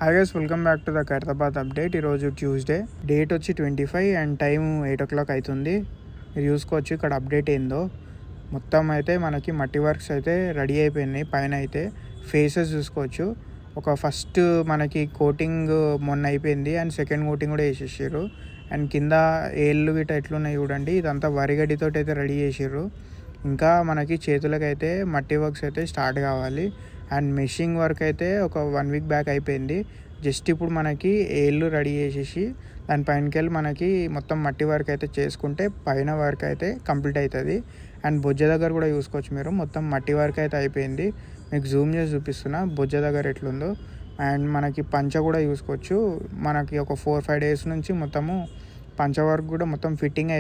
Hi guys, welcome back to the Khairatabad update. ఈరోజు Tuesday, date వచ్చి 25 and time 8 o'clock అవుతుంది. మీరు చూసుకోవచ్చు ఇక్కడ అప్డేట్ ఏందో. మొత్తం అయితే మనకి మట్టి వర్క్స్ అయితే రెడీ అయిపోయినాయి. పైన అయితే ఫేసెస్ చూసుకోవచ్చు. ఒక ఫస్ట్ మనకి కోటింగ్ మొన్న అయిపోయింది అండ్ సెకండ్ కోటింగ్ కూడా వేసేసారు. అండ్ కింద ఏళ్ళు గిట్ట ఎట్లున్నాయి చూడండి. ఇదంతా వరిగడ్డితో అయితే రెడీ చేసారు. ఇంకా మనకి చేతులకైతే మట్టి వర్క్స్ అయితే స్టార్ట్ కావాలి. అండ్ మెషింగ్ వర్క్ అయితే ఒక 1 week బ్యాక్ అయిపోయింది. జస్ట్ ఇప్పుడు మనకి ఏళ్ళు రెడీ చేసేసి దానిపైనకి వెళ్ళి మనకి మొత్తం మట్టి వర్క్ అయితే చేసుకుంటే పైన వర్క్ అయితే కంప్లీట్ అవుతుంది. అండ్ బొజ్జ దగ్గర కూడా చూసుకోవచ్చు మీరు. మొత్తం మట్టి వర్క్ అయితే అయిపోయింది. మీకు జూమ్ చేసి చూపిస్తున్నా బొజ్జ దగ్గర ఎట్లుందో. అండ్ మనకి పంచ కూడా చూసుకోవచ్చు. మనకి ఒక 4-5 days నుంచి మొత్తము పంచ వర్క్ కూడా మొత్తం ఫిట్టింగ్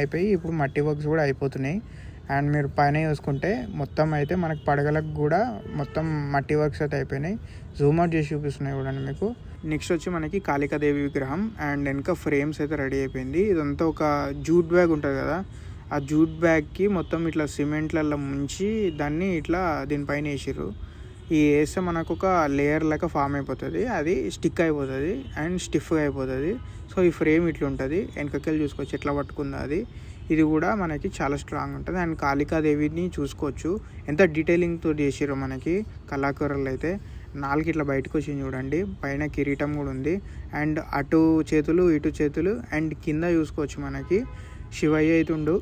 అయిపోయి ఇప్పుడు మట్టి వర్క్స్ కూడా అయిపోతున్నాయి. అండ్ మీరు పైన చూసుకుంటే మొత్తం అయితే మనకి పడగలకు కూడా మొత్తం మట్టి వర్క్స్ అయితే అయిపోయినాయి. జూమ్ అవుట్ చేసి చూపిస్తున్నాయి చూడండి మీకు. నెక్స్ట్ వచ్చి మనకి కాళికాదేవి విగ్రహం అండ్ వెనక ఫ్రేమ్స్ అయితే రెడీ అయిపోయింది. ఇదంతా ఒక జూట్ బ్యాగ్ ఉంటుంది కదా, ఆ జూట్ బ్యాగ్కి మొత్తం ఇట్లా సిమెంట్లలో ముంచి దాన్ని ఇట్లా దీనిపైన వేసిర్రు. ఈ వేస్తే మనకు ఒక లేయర్ లాగా ఫామ్ అయిపోతుంది. అది స్టిక్ అయిపోతుంది అండ్ స్టిఫ్గా అయిపోతుంది. సో ఈ ఫ్రేమ్ ఇట్లా ఉంటుంది. వెనకకెళ్ళి చూసుకోవచ్చు ఎట్లా పట్టుకుందో అది. ఇది కూడా మనకి చాలా స్ట్రాంగ్ ఉంటుంది. అండ్ కాళికాదేవిని చూసుకోవచ్చు ఎంత డీటెయిలింగ్తో చేసారో మనకి కళాకారులు అయితే. 4 ఇట్లా బయటకు వచ్చింది చూడండి. పైన కిరీటం కూడా ఉంది. అండ్ అటు చేతులు ఇటు చేతులు అండ్ కింద చూసుకోవచ్చు మనకి శివయ్య అయితే ఉండు.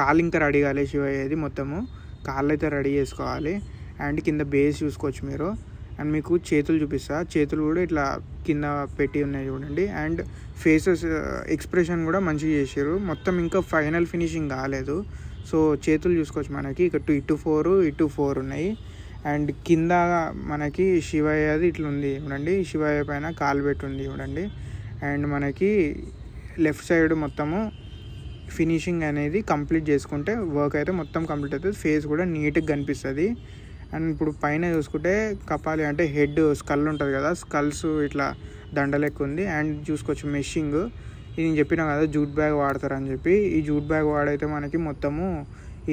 కాళ్ళు ఇంకా రెడీ కాలేదు శివయ్యది. మొత్తము కాళ్ళు అయితే రెడీ చేసుకోవాలి. అండ్ కింద బేస్ చూసుకోవచ్చు మీరు. అండ్ మీకు చేతులు చూపిస్తా. చేతులు కూడా ఇట్లా కింద పెట్టి ఉన్నాయి చూడండి. అండ్ ఫేసెస్ ఎక్స్ప్రెషన్ కూడా మంచిగా చేసారు. మొత్తం ఇంకా ఫైనల్ ఫినిషింగ్ కాలేదు. సో చేతులు చూసుకోవచ్చు మనకి ఇటు 4 ఉన్నాయి. అండ్ కింద మనకి శివయ్యది ఇట్లా ఉంది చూడండి. శివయ్య పైన కాలు పెట్టి ఉంది చూడండి. అండ్ మనకి లెఫ్ట్ సైడ్ మొత్తము ఫినిషింగ్ అనేది కంప్లీట్ చేసుకుంటే వర్క్ అయితే మొత్తం కంప్లీట్ అవుతుంది. ఫేస్ కూడా నీట్గా కనిపిస్తుంది. అండ్ ఇప్పుడు పైన చూసుకుంటే కపాలి అంటే హెడ్ స్కల్ ఉంటుంది కదా, స్కల్స్ ఇట్లా దండలెక్క ఉంది. అండ్ చూసుకోవచ్చు మెషింగ్. ఇది నేను చెప్పినా కదా జూట్ బ్యాగ్ వాడతారని చెప్పి. ఈ జూట్ బ్యాగ్ వాడైతే మనకి మొత్తము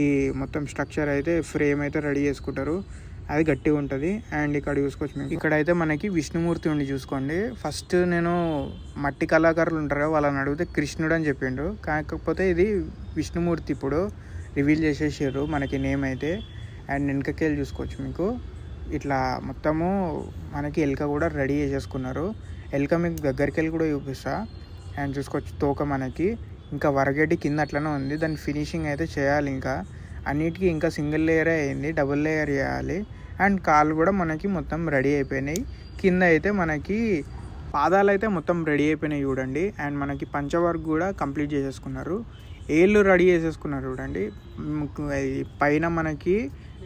ఈ మొత్తం స్ట్రక్చర్ అయితే ఫ్రేమ్ అయితే రెడీ చేసుకుంటారు. అది గట్టిగా ఉంటుంది. అండ్ ఇక్కడ చూసుకోవచ్చు మీకు. ఇక్కడైతే మనకి విష్ణుమూర్తి ఉండి చూసుకోండి. ఫస్ట్ నేను మట్టి కళాకారులు ఉంటారు కదా, వాళ్ళని అడిగితే కృష్ణుడు అని చెప్పిండు. కాకపోతే ఇది విష్ణుమూర్తి ఇప్పుడు రివీల్ చేసేసారు మనకి నేమ్ అయితే. అండ్ వెనకకెళ్ళి చూసుకోవచ్చు మీకు ఇట్లా మొత్తము మనకి ఎలుక కూడా రెడీ చేసేసుకున్నారు. ఎలుక మీకు దగ్గరికి వెళ్ళి కూడా చూపిస్తా. అండ్ చూసుకోవచ్చు తోక మనకి ఇంకా వరగడ్డి కింద అట్లనే ఉంది. దాని ఫినిషింగ్ అయితే చేయాలి. ఇంకా అన్నిటికీ ఇంకా సింగిల్ లేయరే అయింది, డబుల్ లేయర్ చేయాలి. అండ్ కాళ్ళు కూడా మనకి మొత్తం రెడీ అయిపోయినాయి. కింద అయితే మనకి పాదాలు అయితే మొత్తం రెడీ అయిపోయినాయి చూడండి. అండ్ మనకి పంచ వర్క్ కూడా కంప్లీట్ చేసేసుకున్నారు. ఏళ్ళు రెడీ చేసేసుకున్నారు చూడండి. పైన మనకి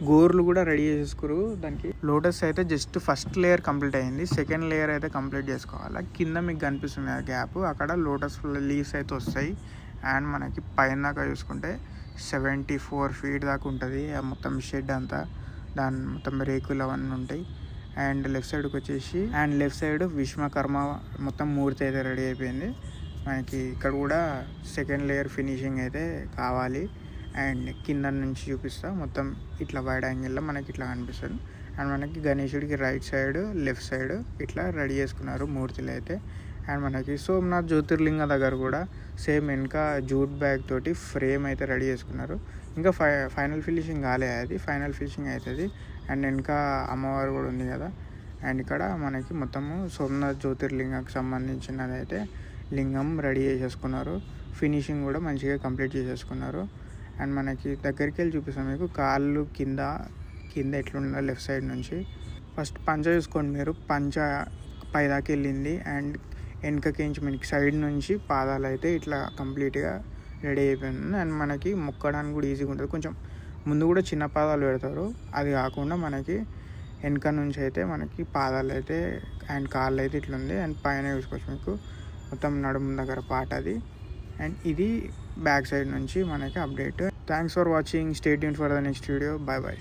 గోర్లు కూడా రెడీ చేసేసుకురు. దానికి లోటస్ అయితే జస్ట్ ఫస్ట్ లేయర్ కంప్లీట్ అయింది. సెకండ్ లేయర్ అయితే కంప్లీట్ చేసుకోవాలి. కింద మీకు కనిపిస్తుంది ఆ గ్యాప్, అక్కడ లోటస్ లీవ్స్ అయితే వస్తాయి. అండ్ మనకి పైన దాకా చూసుకుంటే 74 feet దాకా ఉంటుంది మొత్తం షెడ్ అంతా. దాని మొత్తం రేకులు అవన్నీ ఉంటాయి. అండ్ లెఫ్ట్ సైడ్ విశ్వకర్మ మొత్తం మూర్తి అయితే రెడీ అయిపోయింది మనకి. ఇక్కడ కూడా సెకండ్ లేయర్ ఫినిషింగ్ అయితే కావాలి. అండ్ కింద నుంచి చూపిస్తా. మొత్తం ఇట్లా వైడ్ యాంగిల్లో మనకి ఇట్లా కనిపిస్తుంది. అండ్ మనకి గణేశుడికి రైట్ సైడ్ లెఫ్ట్ సైడ్ ఇట్లా రెడీ చేసుకున్నారు మూర్తులు అయితే. అండ్ మనకి సోమనాథ్ జ్యోతిర్లింగ దగ్గర కూడా సేమ్ వెనక జూట్ బ్యాగ్ తోటి ఫ్రేమ్ అయితే రెడీ చేసుకున్నారు. ఇంకా ఫైనల్ ఫినిషింగ్ కాలేదు, అది ఫైనల్ ఫినిషింగ్ అవుతుంది. అండ్ వెనక అమ్మవారు కూడా ఉంది కదా. అండ్ ఇక్కడ మనకి మొత్తము సోమనాథ్ జ్యోతిర్లింగకు సంబంధించినది అయితే లింగం రెడీ చేసేసుకున్నారు. ఫినిషింగ్ కూడా మంచిగా కంప్లీట్ చేసేసుకున్నారు. అండ్ మనకి దగ్గరికి వెళ్ళి చూపిస్తాం మీకు కాళ్ళు కింద ఎట్లుందో లెఫ్ట్ సైడ్ నుంచి. ఫస్ట్ పంచ చూసుకోండి మీరు. పంచ పైదాకి వెళ్ళింది. అండ్ వెనకకించి మనకి సైడ్ నుంచి పాదాలు అయితే ఇట్లా కంప్లీట్గా రెడీ అయిపోయింది. అండ్ మనకి మొక్కడానికి కూడా ఈజీగా ఉంటుంది. కొంచెం ముందు కూడా చిన్న పాదాలు పెడతారు, అది కాకుండా మనకి వెనక నుంచి అయితే మనకి పాదాలు అయితే అండ్ కాళ్ళు అయితే ఇట్లా ఉంది. అండ్ పైన చూసుకోవచ్చు మీకు మొత్తం నడుము దగ్గర పాట అది. అండ్ ఇది బ్యాక్ సైడ్ నుంచి మనకి update. Thanks for watching. Stay tuned for the next video. Bye bye.